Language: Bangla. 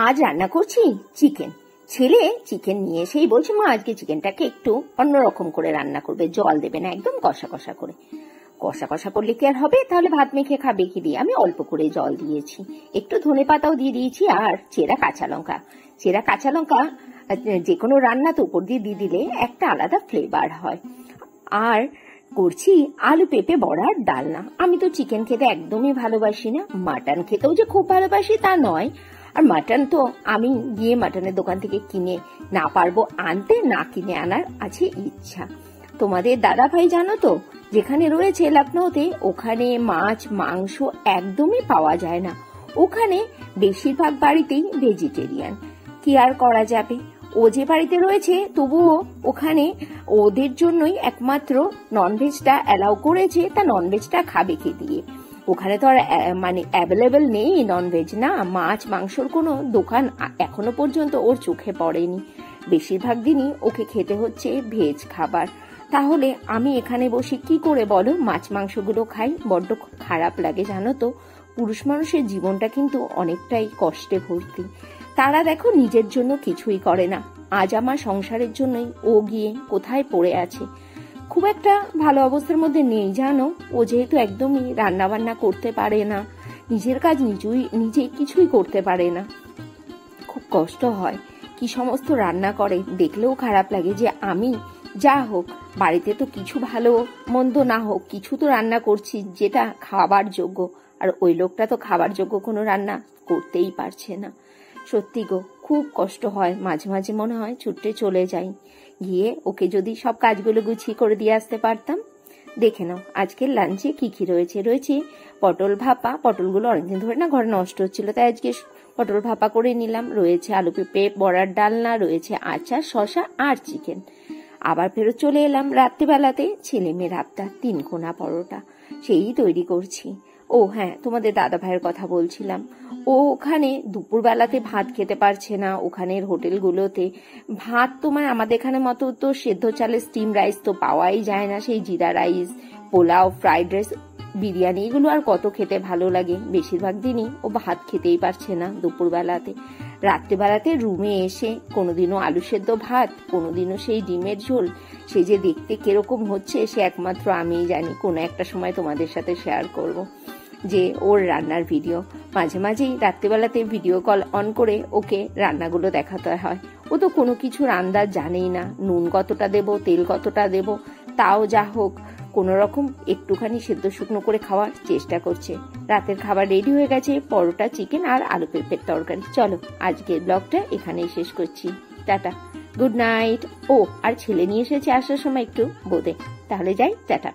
আজ রান্না করছি চিকেন। ছেলে চিকেন নিয়ে এসেই বলছে, মা আজকে চিকেনটাকে একটু অন্যরকম করে রান্না করবে, জল দেবে না, একদম কষা কষা করে। কষা কষা করলে কি আর হবে, তাহলে ভাত মেখে খাবে কি দিয়ে? আমি অল্প করে জল দিয়েছি, একটু ধনে পাতাও দিয়ে দিয়েছি, আর চেরা কাঁচা লঙ্কা। চেরা কাঁচা লঙ্কা যে কোনো রান্না তো উপর দিয়ে দিলে একটা আলাদা ফ্লেভার হয়। আর করছি আলু পেঁপে বড়ার ডালনা। আমি তো চিকেন খেতে একদমই ভালোবাসি না, মাটন খেতেও যে খুব ভালোবাসি তা নয়। আর মাটন তো আমি গিয়ে মাটনের দোকান থেকে কিনে না পারবো আনতে, না কিনে আনার আছে ইচ্ছা। তোমাদের দাদা ভাই জানো তো, যেখানে রয়েছে লখনৌতে, ওখানে মাছ মাংস একদমই পাওয়া যায় না। ওখানে বেশিরভাগ বাড়িতেই ভেজিটেরিয়ান। কি আর করা যাবে, ও যে বাড়িতে রয়েছে তবুও ওখানে ওদের জন্যই একমাত্র ননভেজটা অ্যালাউ করেছে। তা ননভেজটা খাবে কি দিয়ে? ওখানে তো আর মানে অ্যাভেলেবেল নেই ননভেজ, না মাছ মাংসর কোনো দোকান এখনো পর্যন্ত ওর চোখে পড়েনি। বেশিরভাগ দিনই ওকে খেতে হচ্ছে ভেজ খাবার। তাহলে আমি এখানে বসে কি করে বলো মাছ মাংসগুলো খাই? বড্ড খারাপ লাগে জানো তো। পুরুষ মানুষের জীবনটা কিন্তু অনেকটাই কষ্টে ভর্তি। তারা দেখো নিজের জন্য কিছুই করে না। আজ আমার সংসারের জন্যই ও গিয়ে কোথায় পড়ে আছে, খুব একটা ভালো অবস্থার মধ্যে নেই জানো। ও যেহেতু একদমই রান্না বান্না করতে পারে না, নিজের কাজ নিজে কিছুই করতে পারে না, খুব কষ্ট হয়। কি সমস্ত রান্না করে, দেখলেও খারাপ লাগে যে আমি যা হোক বাড়িতে তো কিছু ভালো মন্দ না হোক কিছু তো রান্না করছি যেটা খাবার যোগ্য, আর ওই লোকটা তো খাবার যোগ্য কোনো রান্না করতেই পারছে না। সত্যি গো, খুব কষ্ট হয়। মাঝে মাঝে মনে হয় ছুটে চলে যাই, গিয়ে ওকে যদি সব কাজগুলো গুছিয়ে করে দিয়ে আসতে পারতাম। দেখে নাও আজকের লাঞ্চে কি কি রয়েছে পটল ভাপা। পটলগুলো অনেকদিন ধরে না ঘরে নষ্ট হচ্ছিল, তাই আজকে পটল ভাপা করে নিলাম। রয়েছে আলু পেঁপে বড়ার ডালনা, রয়েছে আচার, শসা আর চিকেন। আবার ফেরত চলে এলাম রাত্রিবেলাতে, ছেলে মেয়ের আবদার 3 কোনা পরোটা, সেই তৈরি করছি। ও হ্যাঁ, তোমাদের দাদা ভাইয়ের কথা বলছিলাম। ও ওখানে দুপুরবেলাতে ভাত খেতে পারছে না। ওখানের হোটেলগুলোতে ভাত তো মানে আমাদের এখানে মতো তো সেদ্ধ চালের স্টিম রাইস তো পাওয়াই যায় না। সেই জিরা rice, pulao, fried rice, biryani, এগুলো আর কত খেতে ভালো লাগে। বেশিরভাগ দিনই ও ভাত খেতেই পারছে না দুপুরবেলাতে। রাত্রিবেলাতে রুমে এসে কোনোদিনও আলু সেদ্ধ ভাত, কোনোদিনও সেই ডিমের ঝোল, সে যে দেখতে কিরকম হচ্ছে সে একমাত্র আমিই জানি। কোনো একটা সময় তোমাদের সাথে শেয়ার করব যে ওর রান্নার ভিডিও। মাঝে মাঝেই রাত্রিবেলাতে ভিডিও কল অন করে ওকে রান্নাগুলো দেখাতে হয়। ও তো কোনো কিছুর আন্দাজ জানেই না, নুন কতটা দেব, তেল কতটা দেব। তাও যা হোক কোনো রকম একটুখানি সেদ্ধ শুকনো করে খাওয়ার চেষ্টা করছে। রাতের খাবার রেডি হয়ে গেছে, পরোটা, চিকেন আর আলু পেঁপের তরকারি। চলো আজকের ব্লগটা এখানেই শেষ করছি। Tata, good night. ও আর ছেলে নিয়ে এসেছে আসার সময় একটু বোঁদে। তাহলে যাই, টাটা।